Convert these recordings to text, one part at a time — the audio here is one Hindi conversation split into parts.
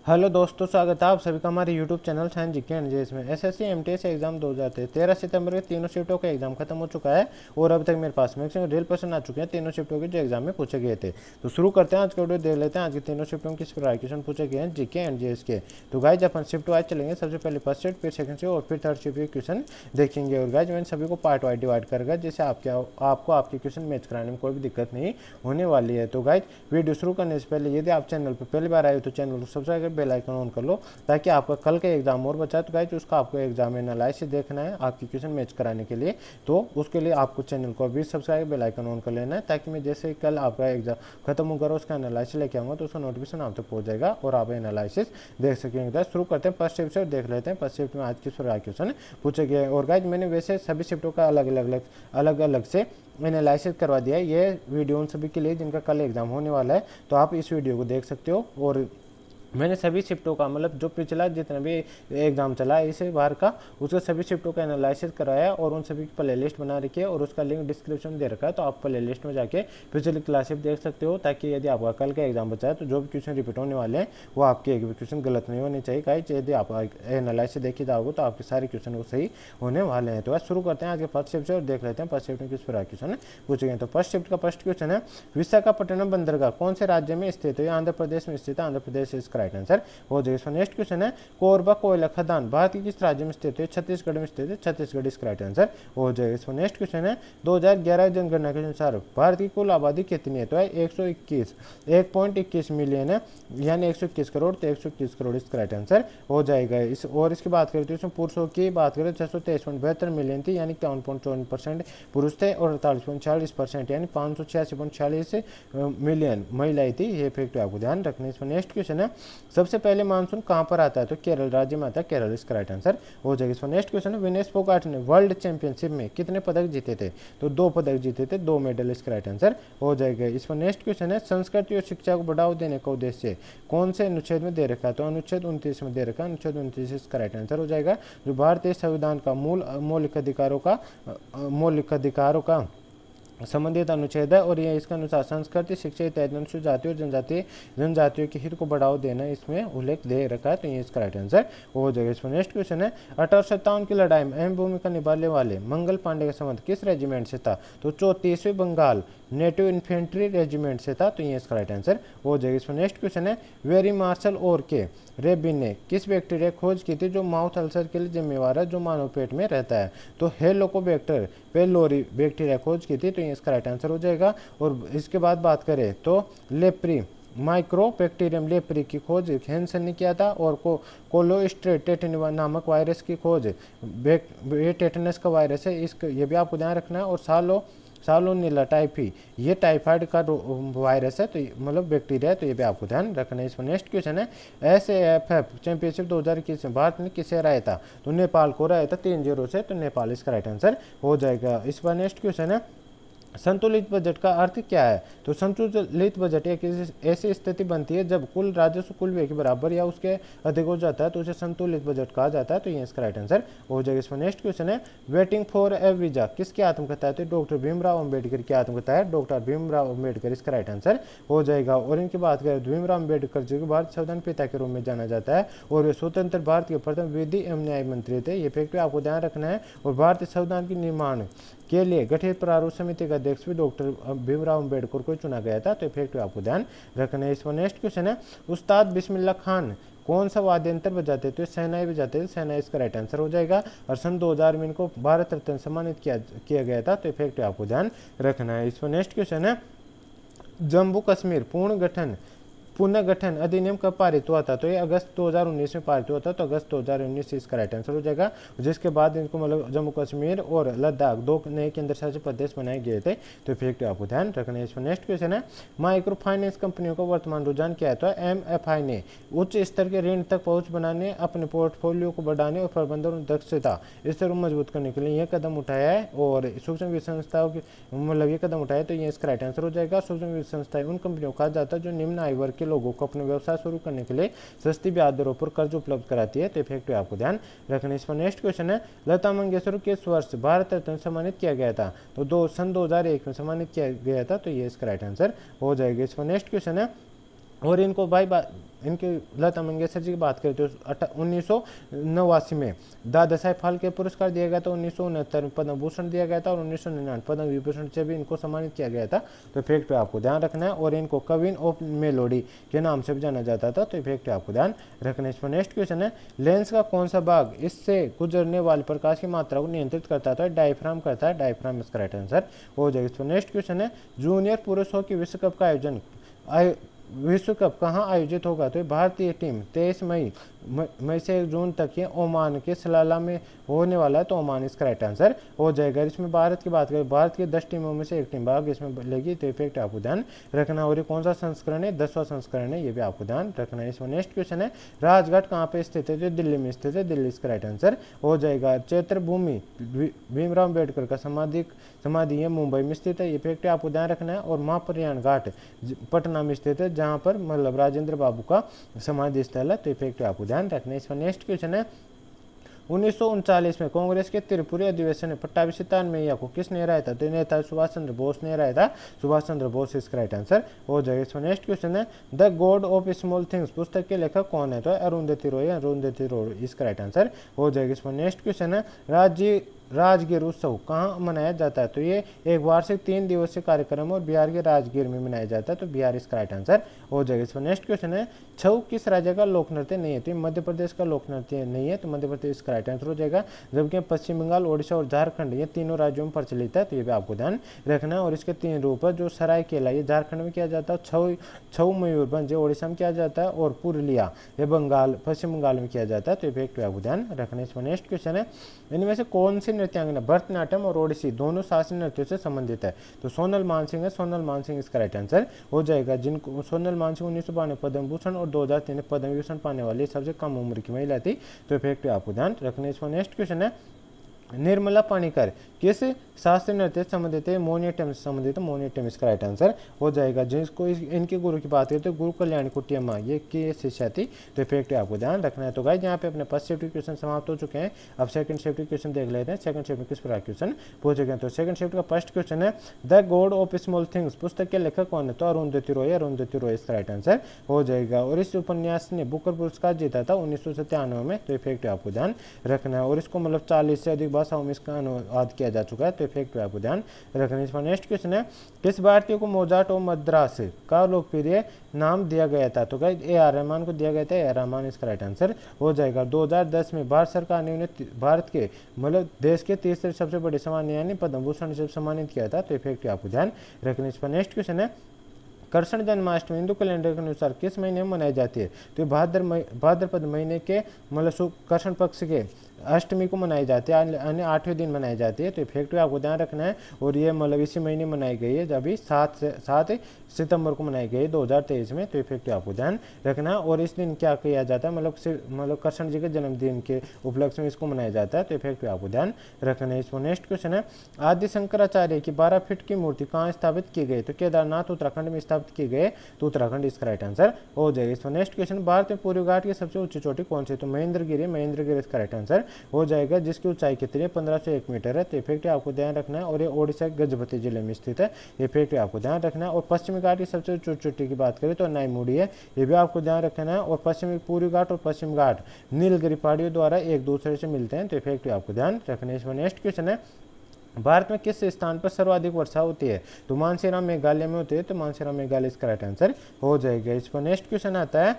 हेलो दोस्तों, स्वागत है आप सभी का हमारे YouTube channel science GK and JS में। एसएससी एमटीएस एग्जाम 2023 13 सितंबर के तीनों शिफ्टों का एग्जाम खत्म हो चुका है और अब तक मेरे पास मैक्सिमम रियल क्वेश्चन आ चुके हैं तीनों शिफ्टों के जो एग्जाम में पूछे गए थे। तो शुरू करते हैं आज का वीडियो, देख लेते हैं आज के तीनों शिफ्टों किस प्रकार क्वेश्चन पूछे गए हैं जीके एंड जेएस के। तो गाइज अपन शिफ्ट वाइज चलेंगे, सबसे पहले फर्स्ट शिफ्ट, फिर सेकंड शिफ्ट और फिर थर्ड शिफ्ट के क्वेश्चन देखेंगे। और गाइज मैंने सभी को पार्ट वाइज डिवाइड करेगा, जैसे आपको आपके क्वेश्चन मैच कराने में कोई भी दिक्कत नहीं होने वाली है। तो गाइज वीडियो शुरू करने से पहले यदि आप चैनल पर पहली बार आए तो चैनल को सब्सक्राइब कर बेल आइकन ऑन कर लो, ताकि आपका कल का एग्जाम और बचा। तो गाइज उसका आपको एग्जाम एनालिसिस देखना है आपकी क्वेश्चन मैच कराने के लिए, तो उसके लिए आपको चैनल को अभी सब्सक्राइब बेल आइकन ऑन कर लेना है, ताकि मैं जैसे ही कल आपका एग्जाम खत्म होगा उसका एनालिसिस लेके आऊँगा तो उसका नोटिफिकेशन आप तक पहुंच जाएगा और आप एनालिसिस देख सकेंगे। शुरू करते हैं फर्स्ट शिफ्ट से और देख लेते हैं फर्स्ट शिफ्ट में आज किस प्रकार क्वेश्चन पूछे गए। और गाइज मैंने वैसे सभी शिफ्टों का अलग अलग से एनालिसिस करवा दिया है। ये वीडियो उन सभी के लिए जिनका कल एग्जाम होने वाला है, तो आप इस वीडियो को देख सकते हो। और मैंने सभी शिफ्टों का मतलब जो पिछला जितना भी एग्जाम चला है इस बार का, उसके सभी शिफ्टों का एनालिसिस कराया और उन सभी की प्ले लिस्ट बना रखी है और उसका लिंक डिस्क्रिप्शन में दे रखा है। तो आप प्ले लिस्ट में जाके पिछली क्लासेस देख सकते हो, ताकि यदि आपका कल का एग्जाम बचा है तो जो भी क्वेश्चन रिपीट होने वाले हैं वो आपके एक भी क्वेश्चन गलत नहीं होने चाहिए। गाइस यदि आप एनालिसिस देखी जाओगे तो आपके सारे क्वेश्चन वो सही होने वाले हैं। तो आज शुरू करते हैं आज के फर्स्ट शिफ्ट से और देख लेते हैं फर्स्ट शिफ्ट में किस प्रकार क्वेश्चन पूछे गए। तो फर्स्ट शिफ्ट का फर्स्ट क्वेश्चन है, विशाखापट्टनम बंदरगाह कौन से राज्य में स्थित है? आंध्र प्रदेश में स्थित है। आंध्र प्रदेश इसका राइट आंसर हो जाएगा। नेक्स्ट क्वेश्चन है, कोरबा कोयला खदान भारत के किस राज्य में स्थित है? छत्तीसगढ़ में स्थित है। छत्तीसगढ़ इसका राइट आंसर हो जाएगा। इसका नेक्स्ट क्वेश्चन है, 2011 जनगणना के अनुसार भारत की कुल आबादी कितनी है? तो है 1.21 मिलियन है, यानी 121 करोड़। तो 121 करोड़ इसका राइट आंसर हो जाएगा। और इसकी बात करें तो इसमें पुरुषों की बात करें 623.72 मिलियन थी, यानी 53.54% पुरुष थे और 48.40% यानी 586.46 मिलियन महिलाएं थी। ये फैक्ट आपको ध्यान रखना है। इसमें नेक्स्ट क्वेश्चन है, सबसे पहले मानसून कहां पर आता है? तो केरल राज्य में आता है। केरल इसका राइट आंसर हो जाएगा। इसमें नेक्स्ट क्वेश्चन है, विनेश फोगाट ने वर्ल्ड चैंपियनशिप में कितने पदक जीते थे? तो 2 पदक जीते थे, 2 मेडल इसका राइट आंसर हो जाएगा। इसमें नेक्स्ट क्वेश्चन है, संस्कृति और शिक्षा को बढ़ावा देने का उद्देश्य कौन से अनुच्छेद में दे रखा है? तो अनुच्छेद 29 में दे रखा है। अनुच्छेद 29 इसका राइट आंसर हो जाएगा, जो भारतीय संविधान का मौलिक अधिकारों का संबंधित अनुच्छेद है। और ये इसके अनुसार संस्कृति, शिक्षा इत्यादि अनुसूचित जाति और जनजातियों के हित को बढ़ावा देना इसमें उल्लेख दे रखा है। तो ये इसका राइट आंसर हो जाएगा। इसमें नेक्स्ट क्वेश्चन है, 1857 की लड़ाई में अहम भूमिका निभाने वाले मंगल पांडे का संबंध किस रेजिमेंट से था? तो 34वीं बंगाल नेटिव इन्फेंट्री रेजिमेंट से था। तो ये इसका राइट आंसर हो जाएगा। इसमें नेक्स्ट क्वेश्चन है, वेरी मार्शल और के रेबिन ने किस बैक्टीरिया खोज की थी जो माउथ अल्सर के लिए जिम्मेवार है, जो मानव पेट में रहता है? तो हेलिकोबैक्टर पेलोरी बैक्टीरिया खोज की थी। तो ये इसका राइट आंसर हो जाएगा। और इसके बाद बात करें तो लेप्री माइक्रोबैक्टीरियम लेप्री की खोज हैंसन ने किया था। और कोलोस्ट्रेट नामक वायरस की खोज ये टेटनस का वायरस है, इसका ये भी आपको ध्यान रखना है। और सालोनेला टाइफी ये टाइफाइड का वायरस है, तो मतलब बैक्टीरिया है, तो ये भी आपको ध्यान रखना है। इसमें नेक्स्ट क्वेश्चन है, SAFF चैंपियनशिप 2021 में भारत ने किसे हराया था? तो नेपाल को हराया था 3-0 से। तो नेपाल इसका राइट आंसर हो जाएगा। इस पर नेक्स्ट क्वेश्चन है, संतुलित बजट का अर्थ क्या है? तो संतुलित बजट एक ऐसी स्थिति बनती है जब कुल राजस्व कुल व्यय के बराबर या उसके अधिक हो जाता है, तो उसे संतुलित बजट कहा जाता है। तो ये इसका राइट आंसर हो जाएगा। इसमें नेक्स्ट क्वेश्चन है, वेटिंग फॉर ए वीजा किसकी आत्मकथा है? तो डॉक्टर भीमराव अम्बेडकर की आत्मकथा है। डॉक्टर भीमराव अम्बेडकर इसका राइट आंसर हो जाएगा। और इनकी बात करें, भीमराव अम्बेडकर जी को भारत संविधान पिता के रूप में जाना जाता है और वे स्वतंत्र भारत के प्रथम विधि एवं न्याय मंत्री थे। ये फैक्ट आपको ध्यान रखना है। और भारतीय संविधान के निर्माण के लिए गठित प्रारूप समिति का अध्यक्ष भी डॉक्टर भीमराव अम्बेडकर को चुना गया था। तो फैक्ट आपको ध्यान रखना है। इसमें नेक्स्ट क्वेश्चन है, उस्ताद बिस्मिल्लाह खान कौन सा वाद्य यंत्र बजाते थे? शहनाई बजाते थे। शहनाई इसका राइट आंसर हो जाएगा। और सन 2000 में इनको भारत रत्न सम्मानित किया गया था। तो फैक्ट आपको ध्यान रखना है। इसमें नेक्स्ट क्वेश्चन है, पुनर्गठन किसके बाद हुआ? तो 1905 में। इसका राइट आंसर हो जाएगा। और इसमें नेक्स्ट क्वेश्चन है, भारत रत्न सम्मानित किया गया था 1905 में। इसका राइट आंसर हो जाएगा। जम्मू कश्मीर पुनर्गठन अधिनियम कब पारित हुआ था? तो ये अगस्त 2019 में पारित हुआ था। तो अगस्त 2019 से इसका राइट आंसर हो जाएगा। जिसके बाद इनको मतलब जम्मू कश्मीर और लद्दाख 2 नए केंद्र शासित प्रदेश बनाए गए थे। तो फैक्ट आपको ध्यान रखना है। इसमें नेक्स्ट क्वेश्चन है, माइक्रो फाइनेंस कंपनियों का वर्तमान रुझान क्या है? तो MFI ने उच्च स्तर के ऋण तक पहुंच बनाने, अपने पोर्टफोलियो को बढ़ाने और प्रबंधन दक्षता स्तर को मजबूत करने के लिए यह कदम उठाया है। और सूक्ष्म वित्त संस्थाओं की मतलब ये कदम उठाया, तो ये इसका राइट आंसर हो जाएगा। सूक्ष्म वित्त संस्थाएं उन कंपनियों को कहा जाता है जो निम्न आय वर्ग के लोगों को अपने व्यवसाय शुरू करने के लिए सस्ती ब्याज दरों पर कर्ज उपलब्ध कराती है। तो इफेक्ट आपको ध्यान रखना। इस पर नेक्स्ट क्वेश्चन है, लता मंगेशकर किस वर्ष भारत रत्न सम्मानित किया गया था? तो सन 2001 में सम्मानित किया गया था। तो ये इसका राइट आंसर हो जाएगा। इस पर नेक्स्ट क्वेश्चन है, और इनको इनकी लता मंगेशकर जी की बात करें तो 1989 में दादा साहेब फाल्के पुरस्कार दिया गया था, 1969 में पद्म भूषण दिया गया था और 1999 पद्म विभूषण से भी इनको सम्मानित किया गया था। तो फैक्ट पे आपको ध्यान रखना है। और इनको क्वीन ऑफ मेलोडी के नाम से भी जाना जाता था। तो फैक्ट पे आपको ध्यान रखना है। इस पर नेक्स्ट क्वेश्चन है, लेंस का कौन सा भाग इससे गुजरने वाले प्रकाश की मात्रा को नियंत्रित करता था? डायफ्राम करता है। डायफ्राम इसका राइट आंसर हो जाएगा। इस पर नेक्स्ट क्वेश्चन है, जूनियर पुरुष हॉकी विश्व कप का विश्व कप कहाँ आयोजित होगा? तो भारतीय टीम 23 मई से 1 जून तक ये ओमान के सलाला में होने वाला है। तो ओमान इसका राइट आंसर हो जाएगा। इसमें भारत की बात करें, भारत की 10 टीमों में से एक टीम भाग इसमें लेगी। तो इफेक्ट आपको ध्यान रखना। और ये कौन सा संस्करण है? 10वां संस्करण है, ये भी आपको ध्यान रखना है। इसमें नेक्स्ट क्वेश्चन है, राजघाट कहाँ पे स्थित है? जो दिल्ली में स्थित है। दिल्ली इसका राइट आंसर हो जाएगा। चैत्र भूमि भीमराव अम्बेडकर का समाधि है, मुंबई में स्थित है। इफेक्ट आपको ध्यान रखना है। और महाप्रयाण घाट पटना में स्थित है, जहाँ पर मतलब राजेंद्र बाबू का समाधि स्थल है। तो इफेक्ट आपको ध्यान रखना है। इसका नेक्स्ट क्वेश्चन है, 1939 में कांग्रेस के त्रिपुरी अधिवेशन में पट्टाभिषेक मैया को किसने हराया था? तो नेता सुभाष चंद्र बोस ने हराया था। सुभाष चंद्र बोस इसका राइट आंसर हो जाएगा। इसमें नेक्स्ट क्वेश्चन है, the God of small things पुस्तक के लेखक कौन है? तो अरुंधति रॉय। अरुंधति रॉय इसका राइट आंसर हो जाएगा। इसमें नेक्स्ट क्वेश्चन है, राजगीर उत्सव कहाँ मनाया जाता है? तो ये एक वार्षिक 3 दिवसीय कार्यक्रम और बिहार के राजगीर में मनाया जाता है। तो बिहार इसका राइट आंसर हो जाएगा। इसमें नेक्स्ट क्वेश्चन है, छऊ किस राज्य का लोक नृत्य नहीं है? तो मध्य प्रदेश का लोक नृत्य नहीं है। तो मध्य प्रदेश का राइट आंसर हो जाएगा। जबकि पश्चिम बंगाल, ओडिशा और झारखंड ये तीनों राज्यों में प्रचलित है। तो ये भी आपको ध्यान रखना है। और इसके 3 रूप है, जो सरायकेला ये झारखंड में किया जाता है, छऊ मयूरभंज ओडिशा में किया जाता है, और पुरुलिया ये पश्चिम बंगाल में किया जाता है। तो ये आपको ध्यान रखना है। इसमें नेक्स्ट क्वेश्चन है, इनमें से कौन सी नृत्यांगना भरतनाट्यम और ओडिसी दोनों शास्त्रीय नृत्यों से संबंधित है? तो सोनल मानसिंह है। सोनल मानसिंह इसका राइट आंसर हो जाएगा। जिनको सोनल मानसिंह 1992 पद्म भूषण और 2003 पद्म विभूषण पाने वाली सबसे कम उम्र की महिला थी। तो इफेक्ट आपको ध्यान रखना है। इसमें नेक्स्ट क्वेश्चन है, निर्मला पाणिकर किस शास्त्रीय नृत्य से संबंधित है? मोनियट्टम से संबंधित है। मोनियट्टम इसका राइट आंसर हो जाएगा। जिसको इनके गुरु की बात करते हैं, गुरु कल्याणी कुट्टियम्मा ये की शिष्या थी। तो इफेक्ट आपको ध्यान रखना है। तो गाइस यहाँ पे अपने फर्स्ट शिफ्ट क्वेश्चन समाप्त हो चुके हैं। अब सेकंड शिफ्ट क्वेश्चन देख लेते हैं। सेकंड शिफ्ट में किस प्रकार क्वेश्चन पूछे गए? तो सेकंड शिफ्ट का फर्स्ट क्वेश्चन है, the God of small things पुस्तक के लेखक कौन है? तो अरुंधति रॉय। अरुंधति रॉय इसका राइट आंसर हो जाएगा। और इस उपन्यास ने बुकर पुरस्कार जीता था 1997 में। तो इफेक्ट आपको ध्यान रखना है। और इसको मतलब 40 से अधिक भाषाओं में इसका अनुवाद किया जा चुका है। तो इफेक्ट आपको ध्यान रखना है। इसमें नेक्स्ट क्वेश्चन है, किस भारतीय को मोजार्ट ऑफ मद्रास का लोकप्रिय नाम दिया गया था? तो गाइस AR रहमान को दिया गया था। AR रहमान इसका राइट आंसर हो जाएगा। 2010 में भारत सरकार ने उन्हें भारत के मतलब देश के तीसरे सबसे बड़े सम्मान यानी पद्म भूषण से सम्मानित किया था। तो इफेक्ट आपको ध्यान रखना है। इस पर नेक्स्ट क्वेश्चन है, कृष्ण जन्माष्टमी हिंदू कैलेंडर के अनुसार किस महीने में मनाई जाती है? तो भाद्रपद महीने के मतलब कृष्ण पक्ष के अष्टमी को मनाई जाती है, यानी 8वें दिन मनाई जाती है। तो इफेक्ट आपको ध्यान रखना है। और ये मतलब इसी महीने मनाई गई है, जब 7 सितंबर को मनाई गई 2023 में। तो इफेक्ट आपको ध्यान रखना है। और इस दिन क्या किया जाता है, मतलब कृष्ण जी के जन्मदिन के उपलक्ष्य में इसको मनाया जाता है। तो इफेक्ट आपको ध्यान रखना है। इसको नेक्स्ट क्वेश्चन है, आदि शंकराचार्य की 12 फीट की मूर्ति कहाँ स्थापित की गई? तो केदारनाथ उत्तराखंड में स्थापित की गई। तो उत्तराखंड इसका राइट आंसर हो जाएगा। इसको नेक्स्ट क्वेश्चन, भारत में पूर्वी घाट की सबसे ऊंची चोटी कौन सी? तो महेंद्रगिरी। महेंद्रगिरी इसका राइट आंसर हो जाएगा, जिसकी ऊंचाई कितनी है? 1501 मीटर है। तो इफेक्ट आपको ध्यान रखना है। और ये ओडिशा के गजपति जिले में स्थित है। इफेक्ट आपको ध्यान रखना है। और पश्चिमी घाट की सबसे ऊंची चोटी की बात करें तो नाईमुड़ी है, ये भी आपको ध्यान रखना है। और पूर्वी घाट और पश्चिम घाट नीलगिरी पहाड़ियों द्वारा एक दूसरे से मिलते हैं। तो इफेक्ट आपको ध्यान रखना है। इसमें नेक्स्ट क्वेश्चन है, भारत में किस स्थान पर सर्वाधिक वर्षा होती है? तो मानसेराम मेघालय में होती है। तो मानसेराम मेघालय इसका राइट आंसर हो जाएगा। इस पर नेक्स्ट क्वेश्चन आता है,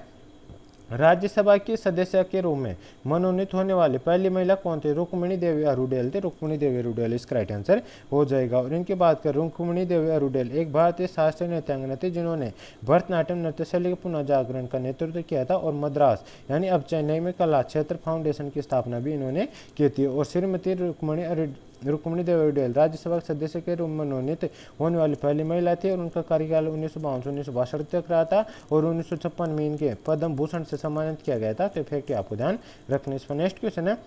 राज्यसभा की सदस्य के रूप में मनोनीत होने वाली पहली महिला कौन थी? रुक्मिणी देवी अरुडेल थी। रुक्मिणी देवी अरुडेल इसका राइट आंसर हो जाएगा। और इनकी बात करें, रुक्मिणी देवी अरुडेल एक भारतीय शास्त्रीय नृत्यांगना थी, जिन्होंने भरतनाट्यम नृत्य शैली के पुनः जागरण का नेतृत्व किया था। और मद्रास यानी अब चेन्नई में कला क्षेत्र फाउंडेशन की स्थापना भी इन्होंने की थी। और श्रीमती रुक्मिणी देवी अरुडेल राज्यसभा सदस्य के रूप में मनोनीत होने वाली पहली महिला थी। और उनका कार्यकाल 1952 से 1962 तक रहा था। और 1956 में इनके पद्म भूषण से सम्मानित किया गया था। तो इफेक्ट आपको ध्यान रखने। इस पर नेक्स्ट क्वेश्चन है,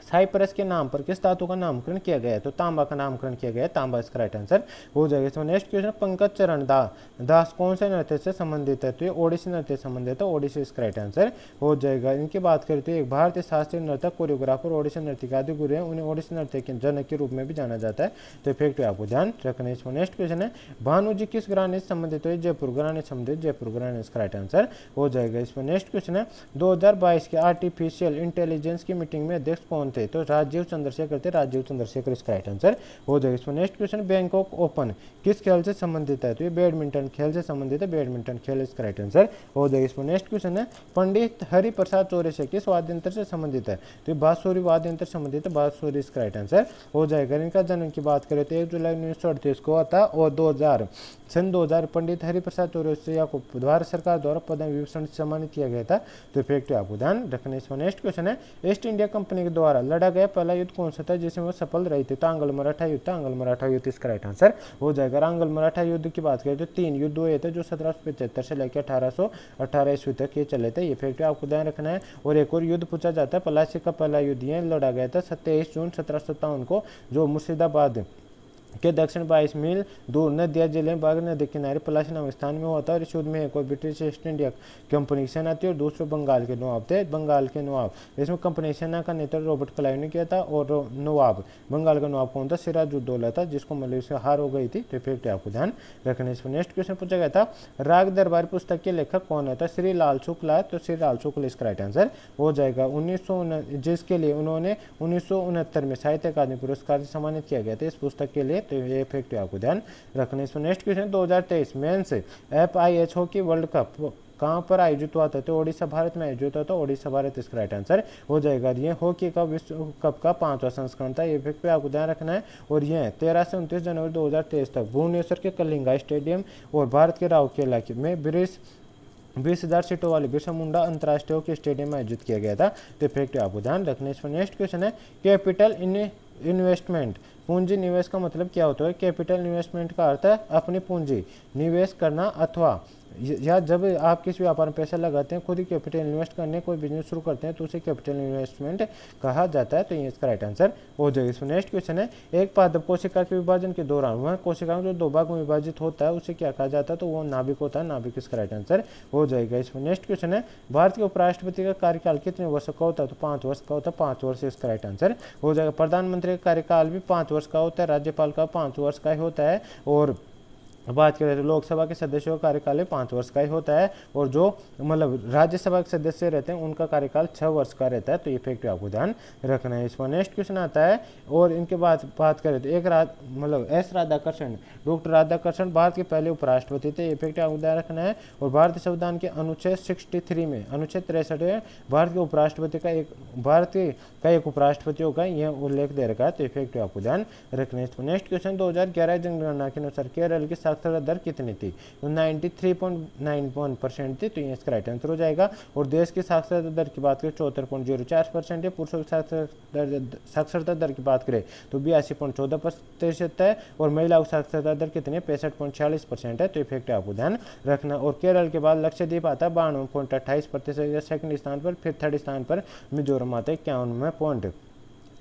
साइप्रस के नाम पर किस धातु का नामकरण किया गया है? तो तांबा का नामकरण किया गया है, तांबा इसका राइट आंसर हो जाएगा। इसमें नेक्स्ट क्वेश्चन, पंकज चरण दास कौन से नृत्य से संबंधित है? तो ये ओडिसी नृत्य से संबंधित है, ओडिसी इसका राइट आंसर हो जाएगा। इनकी बात करें तो एक भारतीय शास्त्रीय नर्तक, कोरियोग्राफर, ओडिसी नृत्य के आदि गुरु हैं, उन्हें ओडिसी नृत्य के जनक के रूप में भी जाना जाता है। तो इफेक्ट आपको ध्यान रखना है। इसमें नेक्स्ट क्वेश्चन है, भानु जी किस घराने से संबंधित है? जयपुर घराने से संबंधित, जयपुर घराने इसका राइट आंसर हो जाएगा। इसमें नेक्स्ट क्वेश्चन है, 2022 के आर्टिफिशियल इंटेलिजेंस की मीटिंग में अध्यक्ष कौन थे? तो राजीव चंद्रशेखर थे, राजीव चंद्रशेखर इसका राइट आंसर हो जाएगा। इसमें नेक्स्ट क्वेश्चन, बैंकॉक ओपन किस खेल से संबंधित है? तो ये बैडमिंटन खेल से संबंधित है, बैडमिंटन खेल इसका राइट आंसर हो जाएगा। इसमें नेक्स्ट क्वेश्चन है, पंडित हरिप्रसाद चौरसिया किस वाद्य यंत्र से संबंधित है? तो ये बांसुरी वाद्य यंत्र संबंधित है, बांसुरी इसका राइट आंसर हो जाएगा। इनका जन्म की बात करें तो 1 जुलाई 1938 को हुआ था और 2000 पंडित हरिप्रसाद चौरसिया को भारत सरकार द्वारा पद्म विभूषण से सम्मानित किया गया था। तो इफेक्ट आपको ध्यान रखने। इसमें नेक्स्ट क्वेश्चन है, ईस्ट इंडिया कंपनी के द्वारा लड़ा गया पहला युद्ध कौन सा था जिसमें वो सफल रही थी? तो आंग्ल मराठा युद्ध, आंग्ल मराठा युद्ध इसका राइट आंसर हो जाएगा। आंग्ल मराठा युद्ध की बात करें तो 3 युद्ध हुए थे जो 1775 से लेकर 1818 ईस्वी तक ये चले थे। ये फैक्ट आपको ध्यान रखना है। और एक और युद्ध पूछा जाता है, पलासी का पहला युद्ध ये लड़ा गया था 27 जून 1757 को, जो मुर्शिदाबाद के दक्षिण 22 मील दूर नदिया जिले में बाघ नदी किनारे पलासी नामक स्थान में होता है। और इस युद्ध में एक और ब्रिटिश ईस्ट इंडिया कंपनी की सेना थी और दूसरे बंगाल के नवाब थे, बंगाल के नवाब। इसमें कंपनी सेना का नेतृत्व रॉबर्ट क्लाइव ने किया था और नवाब, बंगाल का नवाब कौन था? सिराजुद्दौला था, जिसको मतलब इससे हार हो गई थी। तो इफेक्ट आपको ध्यान रखना है। इसमें नेक्स्ट क्वेश्चन पूछा गया था, राग दरबार पुस्तक के लेखक कौन है? श्री लाल शुक्ला। तो श्री लाल शुक्ल इसका राइट आंसर हो जाएगा। 1900 जिसके लिए उन्होंने 1969 में साहित्य अकादमी पुरस्कार से सम्मानित किया गया था इस पुस्तक के लिए। तो ये इफेक्ट आपको ध्यान रखना। इसमें next question, 2023 men's FIH hockey world cup कहाँ पर आयोजित हुआ था? तो ओडिशा भारत में आयोजित हुआ था, ओडिशा भारत इसका राइट आंसर हो जाएगा। ये हॉकी का विश्व कप का 5वां संस्करण था। ये इफेक्ट पे आपको ध्यान रखना है। और यह 13 से 29 जनवरी 2023 तक भुवनेश्वर के कलिंगा स्टेडियम और भारत के राउरकेला में 20,000 सीटों वाले बिरसा मुंडा अंतर्राष्ट्रीय हॉकी स्टेडियम में आयोजित किया गया था। तो इफेक्ट आपको ध्यान रखना है। इसमें नेक्स्ट क्वेश्चन है, कैपिटल इन्वेस्टमेंट पूंजी निवेश का मतलब क्या होता है? कैपिटल इन्वेस्टमेंट का अर्थ है अपनी पूंजी निवेश करना, अथवा या जब आप किसी व्यापार में पैसा लगाते हैं, खुद ही कैपिटल इन्वेस्ट करने कोई बिजनेस शुरू करते हैं तो उसे कैपिटल इन्वेस्टमेंट कहा जाता है। तो ये इसका राइट आंसर हो जाएगा। इसमें नेक्स्ट क्वेश्चन है, एक पादप कोशिका के विभाजन के दौरान वह कोशिका जो 2 भाग में विभाजित होता है उसे क्या कहा जाता है? तो वो नाभिक होता है, नाभिक इसका राइट आंसर हो जाएगा। इसमें नेक्स्ट क्वेश्चन है, भारत के उपराष्ट्रपति का कार्यकाल कितने वर्ष का होता है? तो 5 वर्ष का होता है, 5 वर्ष इसका राइट आंसर हो जाएगा। प्रधानमंत्री का कार्यकाल भी 5 वर्ष का होता है, राज्यपाल का 5 वर्ष का ही होता है। और बात करें तो लोकसभा के सदस्यों का कार्यकाल 5 वर्ष का ही होता है और जो मतलब राज्यसभा के सदस्य रहते हैं उनका कार्यकाल 6 वर्ष का रहता है। तो ये फैक्ट आपको ध्यान रखना है। इसमें नेक्स्ट क्वेश्चन आता है, और इनके बाद बात करें तो एक एस राधाकृष्णन, डॉक्टर राधाकृष्णन भारत के पहले उपराष्ट्रपति थे। ये फैक्ट आपको ध्यान रखना है। और भारतीय संविधान के अनुच्छेद 63 में, अनुच्छेद 63 में भारत के उपराष्ट्रपति का एक उपराष्ट्रपति होगा, यह उल्लेख दे रखा है। तो ये फैक्ट आपको ध्यान रखना है। इसमें नेक्स्ट क्वेश्चन, 2011 जनगणना के अनुसार केरल की साक्षरता दर कितनी थी? तो 93.91% थी। तो ये इसका राइट आंसर हो जाएगा। और देश की साक्षरता दर की बात करें 74.04% है। पुरुषों की साक्षरता दर की बात करें तो 82.14% है। और महिलाओं की साक्षरता दर कितनी है? 65.46% है। तो इफेक्ट आपको ध्यान रखना। और केरल के बाद लक्षद्वीप आता है 92.28%, सेकंड स्थान पर। फिर थर्ड स्थान पर मिजोरम आता है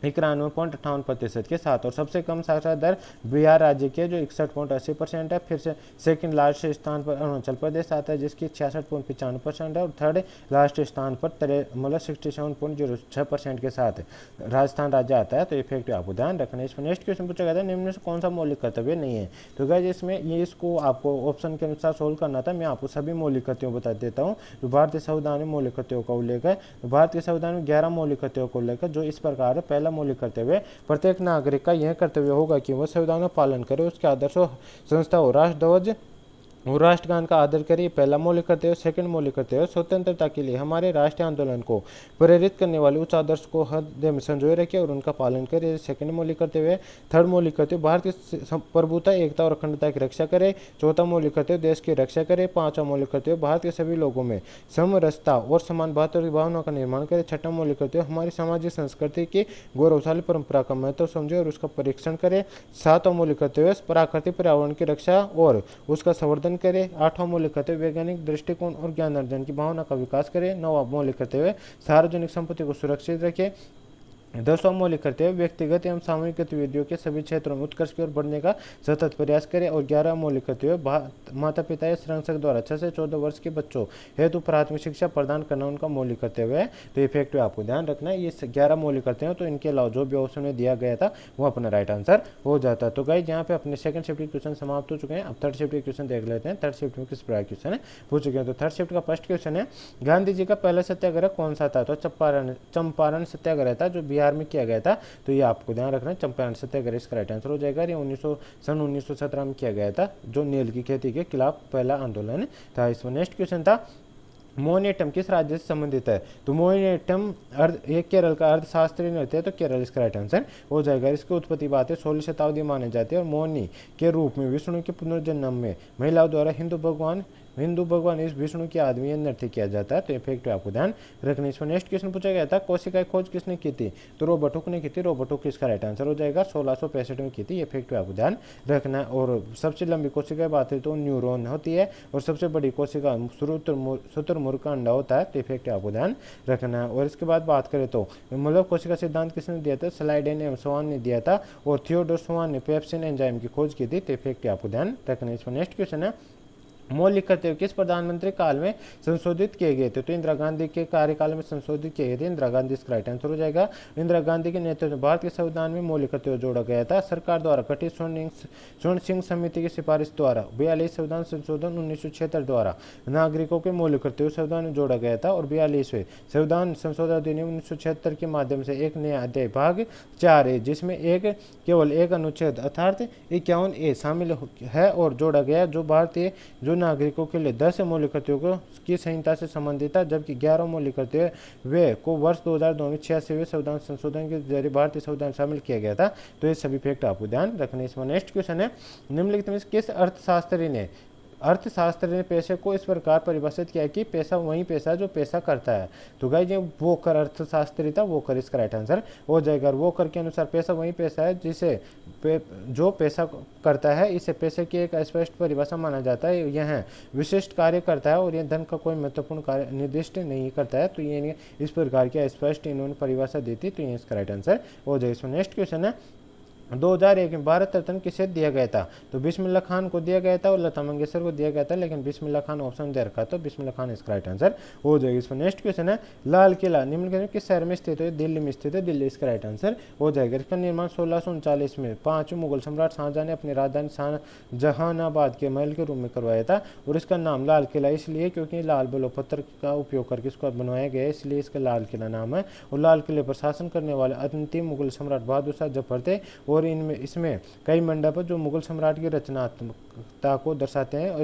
91.58% के साथ। और सबसे कम साक्षरता दर बिहार राज्य के जो 61.80% है। फिर से सेकंड लास्ट स्थान पर अरुणाचल प्रदेश आता है जिसकी 66.95% है। और थर्ड लास्ट स्थान पर 67.06% के साथ राजस्थान राज्य आता है। तो इफेक्ट आपको ध्यान रखना है। इसमें नेक्स्ट क्वेश्चन पूछा गया था, निम्न में से कौन सा मौलिक कर्तव्य नहीं है? तो गाइस इसमें ये इसको आपको ऑप्शन के अनुसार सोल्व करना था। मैं आपको सभी मौलिक कर्तव्यों बता देता हूँ। जो भारतीय संविधान में मौलिक कर्तव्यों का उल्लेख है, भारतीय संविधान में 11 मौलिक कर्तव्यों का उल्लेख है, जो इस प्रकार है। पहला मौलिक कर्तव्य, प्रत्येक नागरिक का यह कर्तव्य होगा कि वह संविधान का पालन करे, उसके आदर्शों संस्था हो, राष्ट्रध्वज और राष्ट्रगान का आदर करिए, पहला मौलिक कर्तव्य। सेकंड मौलिक कर्तव्य, स्वतंत्रता के लिए हमारे राष्ट्रीय आंदोलन को प्रेरित करने वाले उच्च आदर्श को हृदय में संजोए रखिए और उनका पालन करिए, सेकंड मौलिक कर्तव्य। थर्ड मौलिक कर्तव्य, भारत की प्रभुता, एकता और अखंडता की रक्षा करे। चौथा मौलिक कर्तव्य, देश की रक्षा करे। पांचवा मौलिक कर्तव्य, भारत के सभी लोगों में समरसता और समान भावना की भावना का निर्माण करे। छठा मौलिक कर्तव्य, हमारी सामाजिक संस्कृति की गौरवशाली परंपरा का महत्व समझे और उसका परीक्षण करे। सातवां मौलिक कर्तव्य, प्राकृतिक पर्यावरण की रक्षा और उसका संवर्धन करे। आठवां मौलिक कर्तव्य, वैज्ञानिक दृष्टिकोण और ज्ञान अर्जन की भावना का विकास करे। नौवां मौलिक कर्तव्य, सार्वजनिक संपत्ति को सुरक्षित रखे। दोस्तों, मौलिक कर्तव्य व्यक्तिगत एवं सामूहिक गतिविधियों के सभी क्षेत्रों में उत्कर्ष की ओर बढ़ने का सतत प्रयास करें। और 11 मौलिक कर्तव्य माता पिता या संरक्षक द्वारा 6 से 14 वर्ष के बच्चों हेतु प्राथमिक शिक्षा प्रदान करना उनका मौलिक कर्तव्य है। तो इफेक्टिव आपको ध्यान रखना है, ये 11 मौलिक कर्तव्य। तो इनके अलावा जो भी ऑप्शन में दिया गया था वो अपना राइट आंसर हो जाता। तो गाइस यहाँ पे अपने सेकंड शिफ्ट के क्वेश्चन समाप्त हो चुके हैं। अब थर्ड शिफ्ट के क्वेश्चन देख लेते हैं। थर्ड शिफ्ट में किस प्रकार क्वेश्चन है पूछ चुके हैं। तो थर्ड शिफ्ट का फर्स्ट क्वेश्चन है, गांधी जी का पहला सत्याग्रह कौन सा था? तो चंपारण सत्याग्रह था, जो बिहार में किया गया था। तो ये आपको ध्यान रखना है, चंपारण सत्याग्रह इसका राइट आंसर हो जाएगा। ये 1917 में किया गया था, जो नील की खेती के खिलाफ पहला आंदोलन था। इसमें नेक्स्ट क्वेश्चन था, मोहिनीअट्टम किस राज्य से संबंधित है? तो मोहिनीअट्टम ये केरल का अर्थशास्त्रीय नृत्य है, तो केरल इसका राइट आंसर हो जाएगा। इसकी उत्पत्ति बात है 16वीं शताब्दी मानी जाती है और मोहिनी के रूप में विष्णु के पुनर्जन्म में महिलाओं द्वारा हिंदू भगवान इस विष्णु के आदमी यह नृत्य किया जाता है। तो इफेक्टिव आपको ध्यान रखना। इसमें नेक्स्ट क्वेश्चन पूछा गया था, कोशिका खोज किसने की थी? तो रॉबर्ट हुक ने की थी। रॉबर्ट हुक इसका राइट आंसर हो जाएगा। 1665 में की थी। इफेक्टिव आपको ध्यान रखना। और सबसे लंबी कोशिका बात है तो न्यूरॉन होती है, और सबसे बड़ी कोशिका शुतुरमुर्ग का अंडा होता है। तो इफेक्टिव आपको ध्यान रखना। और इसके बाद बात करें तो मतलब कोशिका सिद्धांत किसने दिया था? स्लाइडेन एवं स्वान ने दिया था, और थियोडोर स्वान ने पेप्सिन एंजाइम की खोज की थी। तो इफेक्टिव आपको ध्यान रखना। इसमें नेक्स्ट क्वेश्चन है, मौलिक कर्तव्य किस प्रधानमंत्री काल में संशोधित किए गए थे? तो इंदिरा गांधी के कार्यकाल में संशोधित किए गए थे। इंदिरा गांधी इसका राइट आंसर हो जाएगा। इंदिरा गांधी के नेतृत्व में भारत के संविधान में मौलिक कर्तव्य जोड़ा गया था। सरकार द्वारा गठित स्वर्ण सिंह समिति की सिफारिश द्वारा 42 संविधान संशोधन 1976 द्वारा नागरिकों के मौलिक कर्तव्य संविधान में जोड़ा गया था। और 42वें संविधान संशोधन अधिनियम 1976 के माध्यम से एक नया अध्याय भाग 4 है, जिसमें केवल एक अनुच्छेद अर्थात 51A शामिल है और जोड़ा गया, जो नागरिकों के लिए 10 मौलिक कर्तव्यों की संहिता से संबंधित था, जबकि 11 मौलिक कर्तव्य वे को वर्ष 2002 में 86वें संविधान संशोधन के जरिए भारतीय संविधान शामिल किया गया था। तो ये सभी फैक्ट आपको ध्यान रखने। इसमें नेक्स्ट क्वेश्चन है, निम्नलिखित में किस अर्थशास्त्र ने पैसे को इस प्रकार परिभाषित किया कि पैसा वही पैसा जो पैसा करता है? तो गाइस ये वोकर अर्थशास्त्री था, वोकर इसका राइट आंसर हो जाएगा। वोकर के अनुसार पैसा वही पैसा है जो पैसा करता है। इसे पैसे की एक स्पष्ट परिभाषा माना जाता है। यह विशिष्ट कार्य करता है और यह धन का कोई महत्वपूर्ण कार्य निर्दिष्ट नहीं करता है। तो ये इस प्रकार की स्पष्ट इन्होंने परिभाषा दी थी। तो ये इसका राइट आंसर हो जाएगा। इसमें नेक्स्ट क्वेश्चन है, 2001 में भारत रत्न किसे दिया गया था? तो बिस्मिल्लाह खान को दिया गया था और लता मंगेशकर को दिया गया था, लेकिन बिस्मिल्लाह खान ऑप्शन दे रखा, तो बिस्मिल्लाह खान इसका राइट आंसर हो जाएगा। इसमें नेक्स्ट क्वेश्चन है, लाल किला निम्नलिखित में किस शहर में स्थित है? दिल्ली में स्थित है। दिल्ली इसका राइट आंसर हो जाएगा। इसका निर्माण 1639 में 5वें मुगल सम्राट शाहजहां ने अपनी राजधानी जहानाबाद के महल के रूप में करवाया था। और इसका नाम लाल किला इसलिए क्योंकि लाल बलौर पत्थर का उपयोग करके इसको बनवाया गया है, इसलिए इसका लाल किला नाम है। और लाल किले पर शासन करने वाले अंतिम मुगल सम्राट बहादुर शाह जफर थे। और इसमें कई मंडप जो मुगल सम्राट की रचनात्मकता को दर्शाते हैं, और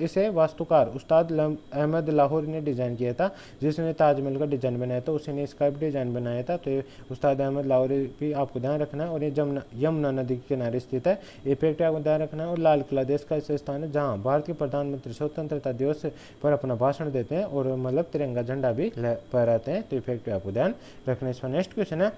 इसे वास्तुकार उस्ताद अहमद लाहौरी ने डिजाइन किया था, जिसने ताजमहल का डिजाइन बनाया था, उसी ने इसका भी डिजाइन बनाया था। तो ये उस्ताद अहमद लाहौरी भी आपको ध्यान रखना है। और ये यमुना नदी के किनारे स्थित है। इफेक्ट आपको ध्यान रखना है। और लाल किला देश का ऐसा स्थान है जहाँ भारत के प्रधानमंत्री स्वतंत्रता दिवस पर अपना भाषण देते हैं और मतलब तिरंगा झंडा भी फहराते हैं। तो इफेक्ट आपको ध्यान रखना। इसका नेक्स्ट क्वेश्चन है,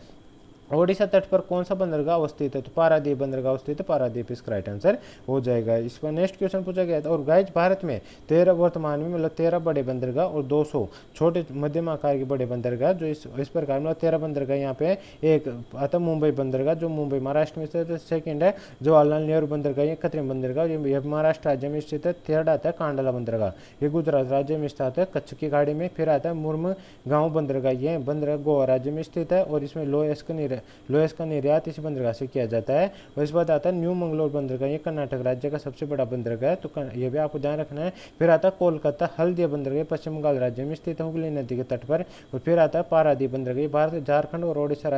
ओडिशा तट पर कौन सा बंदरगाह अवस्थित है? तो पारादीप बंदरगाह अवस्थित है। पारादीप इसका राइट आंसर हो जाएगा। इस पर नेक्स्ट क्वेश्चन पूछा गया था, और गाइज भारत में 13 वर्तमान में मतलब 13 बड़े बंदरगाह और 200 छोटे मध्यम आकार के बड़े बंदरगाह, जो इस प्रकार मतलब 13 बंदरगाह यहाँ पे। एक आता मुंबई बंदरगाह जो मुंबई महाराष्ट्र में स्थित है। सेकेंड है जवाहरलाल नेहरू बंदरगाह, ये कृत्रिम बंदरगाह, ये महाराष्ट्र राज्य में स्थित है। थर्ड आता है कांडला बंदरगाह, ये गुजरात राज्य में स्थित है कच्छ की खाड़ी में। फिर आता है मुरमुगांव बंदरगाह, ये बंदरगाह गोवा राज्य में स्थित है और इसमें लोहेस का निर्यात इसी बंदरगाह से किया जाता है। और इस बात आता है न्यू मंगलोर बंदरगाह, ये कर्नाटक राज्य का सबसे बड़ा बंदरगाह है, तो ये भी आपको ध्यान रखना है। फिर आता है कोलकाता हल्दिया बंदरगाह, पश्चिम बंगाल राज्य में स्थित है हुगली नदी के तट पर। और फिर आता है पारादीप बंदरगाह, भारत झारखंड और ओडिशा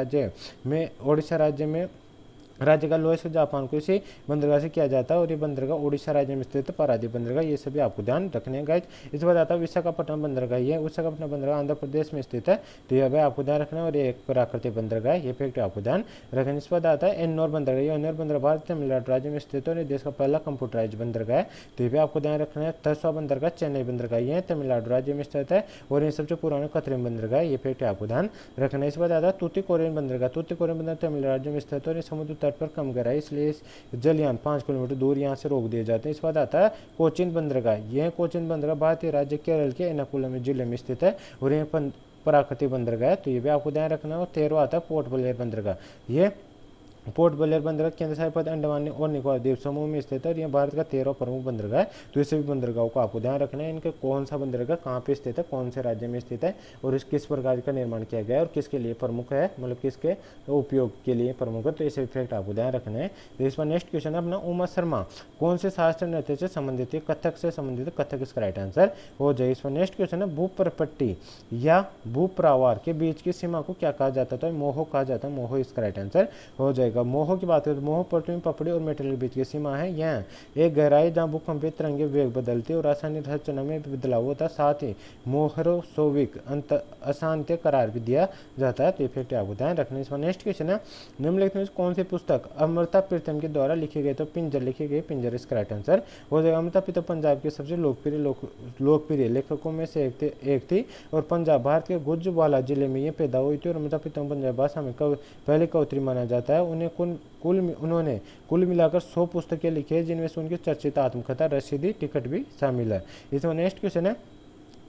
राज्य का लोएस्ट जापान को इसी बंदरगाह से किया जाता है। और ये बंदरगाह ओडिशा राज्य में स्थित है, पारादीप बंदरगाह। ये सभी आपको ध्यान रखने हैं गाइस। इस बात आता है विशाखापट्टनम बंदरगाह, ये विशाखापट्टनम बंदरगाह आंध्र प्रदेश में स्थित है, तो यह भी आपको ध्यान रखना है। और ये एक प्राकृतिक बंदरगाह है, ये फैक्ट आपको ध्यान रखना। इस बात आता है एन्नौर बंदरगाह, ये एन्नौर बंदरगाह भारत तमिलनाडु राज्य में स्थित है और देश का पहला कंप्यूटराइज बंदरगाह है, तो ये भी आपको ध्यान रखना है। 10वां बंदरगाह चेन्नई बंदरगाह, ये तमिलनाडु राज्य में स्थित है और ये सबसे पुराना कृत्रिम बंदरगाह है, ये फैक्ट आपको ध्यान रखना है। इस बात आता है तूतीकोरिन बंदरगाह, तूतीकोरिन बंदरगाह तमिलनाडु राज्य में स्थित है और समुद्र तट पर कम गहराई, इसलिए इस जलयान 5 किलोमीटर दूर यहाँ से रोक दिए जाते हैं। इस बाद आता है कोचीन बंदरगाह, यह कोचीन बंदरगाह भारतीय राज्य केरल के एर्नाकुलम जिले में स्थित है और यह प्राकृतिक बंदरगाह है, तो ये भी आपको ध्यान रखना है। और 13वां आता है पोर्ट ब्लेयर बंदरगाह। ये पोर्ट ब्लेयर बंदरगाह केंद्र शासित अंडमान और निकोबार द्वीप समूह में स्थित है और यह भारत का 13वां प्रमुख बंदरगाह है। तो इस सभी बंदरगाहों को आपको ध्यान रखना है, इनके कौन सा बंदरगाह कहाँ पे स्थित है, कौन से राज्य में स्थित है और इस किस प्रकार का निर्माण किया गया है और किसके लिए प्रमुख है, मतलब किसके उपयोग के लिए प्रमुख है। तो इसे फैक्ट आपको ध्यान रखना है। तो इस पर नेक्स्ट क्वेश्चन है अपना, उमा शर्मा कौन से शास्त्रीय नृत्य से संबंधित है, कथक से संबंधित है, कथक इसका राइट आंसर हो जाए। इस पर नेक्स्ट क्वेश्चन है, भूप्रपट्टी या भूप्रावार के बीच की सीमा को क्या कहा जाता है, तो मोह कहा जाता है, मोह इसका राइट आंसर हो जाएगा। मोह की बात करें तो मोह पृथ्वी पपड़ी और मेटल के बीच की सीमा है, यह एक गहराई जहां भूकंपीय तरंगे वेग बदलती और रासायनिक संरचना में बदलाव होता है, साथ ही मोहरोसोविक अशांत करार भी दिया जाता है। तो इफेक्ट आपको ध्यान रखना। इसमें नेक्स्ट क्वेश्चन है, निम्नलिखित में कौन सी पुस्तक अमृता प्रीतम के द्वारा लिखी गई, तो पिंजर लिखी गई, पिंजर इसका राइट आंसर हो जाएगा। अमृता प्रीतम पंजाब के सबसे लोकप्रिय लेखकों में से एक थी और पंजाब भारत के गुजरावाला जिले में ये पैदा हुई थी और अमृता प्रीतम पंजाब भाषा में पहले कवयित्री माना जाता है। उन्होंने कुल मिलाकर 100 पुस्तकें लिखी है, जिनमें से उनकी चर्चित आत्मकथा रसीदी टिकट भी शामिल है। इसमें नेक्स्ट क्वेश्चन है,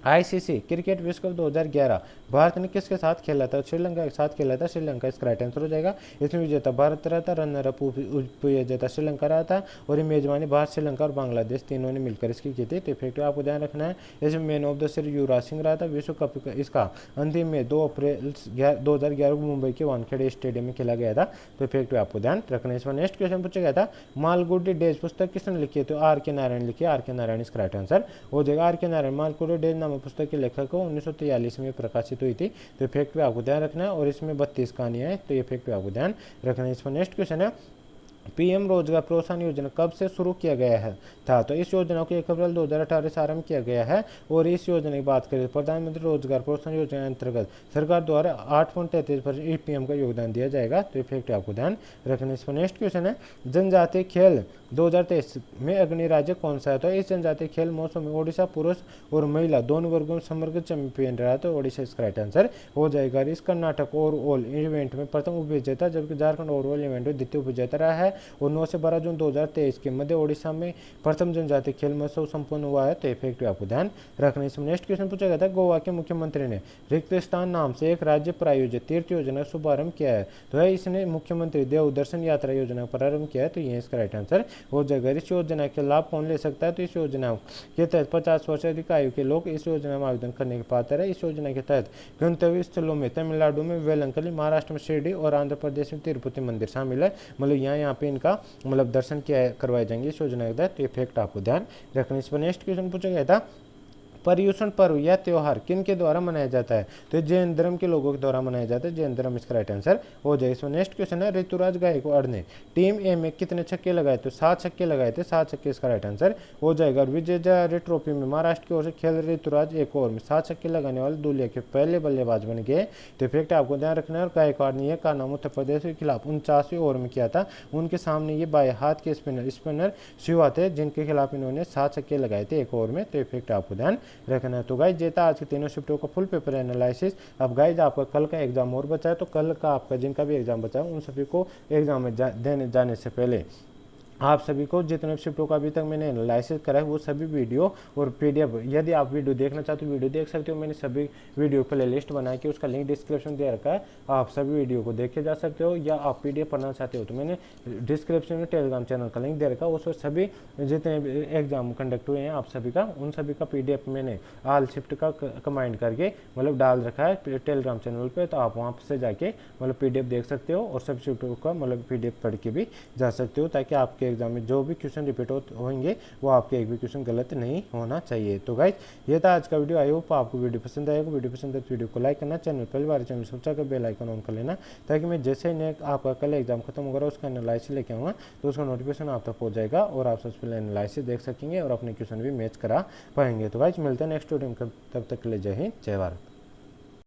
आईसीसी क्रिकेट विश्व कप 2011 भारत ने किसके साथ खेला था, श्रीलंका के साथ खेला था, श्रीलंका इसका राइट आंसर हो जाएगा। इसमें विजेता भारत रहा था, रनर अप उपविजेता श्रीलंका रहा था और ये मेजबानी भारत, श्रीलंका और बांग्लादेश तीनों ने मिलकर इसकी की थी। तो इफेक्टिव आपको ध्यान रखना है। इसमें man of the series Yuvraj Singh रहा था। विश्व कप इसका अंतिम में 2 अप्रैल 2011 को मुंबई के वानखेड़े स्टेडियम में खेला गया था। तो इफेक्टिव आपको ध्यान रखना है। इसमें नेक्स्ट क्वेश्चन पूछा गया था, मालगुडी डेज पुस्तक किसने लिखी है, तो आर के नारायण लिखी है, आर के नारायण इसका राइट आंसर हो जाएगा। आर के नारायण मालगुडी डेज पुस्तक के लेखक को 1943 में प्रकाशित हुई थी। तो इफेक्ट पे आपको ध्यान रखना है और इसमें 32 कहानियां हैं। तो इफेक्ट पे आपको ध्यान रखना है। इसमें नेक्स्ट क्वेश्चन है, पीएम रोजगार प्रोत्साहन योजना कब से शुरू किया गया है था, तो इस योजना को 1 अप्रैल 2018 से आरंभ किया गया है। और इस योजना की बात करें, प्रधानमंत्री रोजगार प्रोत्साहन योजना के अंतर्गत सरकार द्वारा 8.33% ईपीएम का योगदान दिया जाएगा। तो इफेक्ट आपको ध्यान रखना। इस पर नेक्स्ट क्वेश्चन है, जनजातीय खेल 2023 में अग्रणी राज्य कौन सा है, तो इस जनजातीय खेल महोत्सव में ओडिशा पुरुष और महिला दोनों वर्गों में समग्र चैंपियन रहा, तो ओडिशा इसका राइट आंसर हो जाएगा। इस कर्नाटक ओवरऑल इवेंट में प्रथम उपविजेता, जबकि झारखंड ओवरऑल इवेंट में द्वितीय उपविजेता रहा है। और 9 से 12 जून 2023 के मध्य ओडिशा में प्रथम जनजातीय खेल महोत्सव संपन्न हुआ है। तो इफेक्टिव आपको ध्यान रखना। इसमें नेक्स्ट क्वेश्चन पूछा गया था, गोवा के मुख्यमंत्री ने रिक्त स्थान नाम से एक राज्य प्रायोजित तीर्थ योजना का शुभारंभ किया है, तो है इसने मुख्यमंत्री देव दर्शन यात्रा योजना का प्रारंभ किया है। तो ये इसका राइट आंसर हो जाएगा। इस योजना के लाभ कौन ले सकता है, तो इस योजना के तहत 50 वर्ष से अधिक आयु के लोग इस योजना में आवेदन करने के पात्र है। इस योजना के तहत गंतव्य स्थलों में तमिलनाडु में वेलंकली, महाराष्ट्र में शिरडी और आंध्र प्रदेश में तिरुपति मंदिर शामिल है। मतलब यहाँ पे इनका मतलब दर्शन किया करवाए जाएंगे इस योजना के तहत। तो इफेक्ट आपको ध्यान रखना। इस पर नेक्स्ट क्वेश्चन पूछा गया था, पर्युषण पर्व या त्योहार किन के द्वारा मनाया जाता है, तो जैन धर्म के लोगों के द्वारा मनाया जाता है। जैन धर्म इसका राइट आंसर हो जाएगा। इसमें नेक्स्ट क्वेश्चन है, ऋतुराज गायकवाड़ ने टीम ए में कितने छक्के लगाए, तो 7 छक्के लगाए थे, 7 छक्के इसका राइट आंसर हो जाएगा। और विजय ट्रॉफी में महाराष्ट्र की ओर से खेल ऋतुराज एक ओवर में 7 छक्के लगाने वाले दुनिया के पहले बल्लेबाज बन गए। तो इफेक्ट आपको ध्यान रखना है। और गायकवाड़ ने यह कारनामा उत्तर प्रदेश के खिलाफ 49वें ओवर में किया था। उनके सामने ये बाएं हाथ के स्पिनर शिवा थे, जिनके खिलाफ इन्होंने 7 छक्के लगाए थे एक ओवर में। तो इफेक्ट आपको ध्यान रखना है। तो गाइज जेता आज के तीनों शिफ्टों का फुल पेपर एनालिसिस। अब गाइज आपका कल का एग्जाम और बचा है, तो कल का आपका जिनका भी एग्जाम बचा है उन सभी को एग्जाम में देने जाने से पहले आप सभी को जितने शिफ्टों का अभी तक मैंने एनालिसिस करा है वो सभी वीडियो और पीडीएफ, यदि आप वीडियो देखना चाहते हो वीडियो देख सकते हो। मैंने सभी वीडियो प्ले लिस्ट बना के उसका लिंक डिस्क्रिप्शन दे रखा है, आप सभी वीडियो को देखे जा सकते हो। या आप पीडीएफ पढ़ना चाहते हो तो मैंने डिस्क्रिप्शन में टेलीग्राम चैनल का लिंक दे रखा है, उसमें सभी जितने एग्जाम कंडक्ट हुए हैं आप सभी का उन सभी का पीडीएफ मैंने ऑल शिफ्ट का कमांड करके मतलब डाल रखा है टेलीग्राम चैनल पर। तो आप वहाँ से जाके मतलब पीडीएफ देख सकते हो और सब शिफ्टों का मतलब पीडीएफ पढ़ के भी जा सकते हो, ताकि आपके एग्जाम में जो भी क्वेश्चन रिपीट होंगे वो आपके एक भी क्वेश्चन गलत नहीं होना चाहिए। तो गाइज ये था आज का वीडियो। आई होप आपको वीडियो पसंद आएगा। वीडियो पसंद है तो वीडियो को लाइक करना, चैनल पहली बार चैनल सब्सक्राइब कर बेल आइकन ऑन कर लेना, ताकि मैं जैसे ही आपका कल एग्जाम खत्म होगा उसका एनालिसिस लेके आऊँगा तो उसका नोटिफिकेशन आप तक पहुँच जाएगा और आप सबसे पहले एनालिसिस देख सकेंगे और अपने क्वेश्चन भी मैच करा पाएंगे। तो गाइज मिलते हैं नेक्स्ट वीडियो में, तब तक के लिए जय हिंद जय भारत।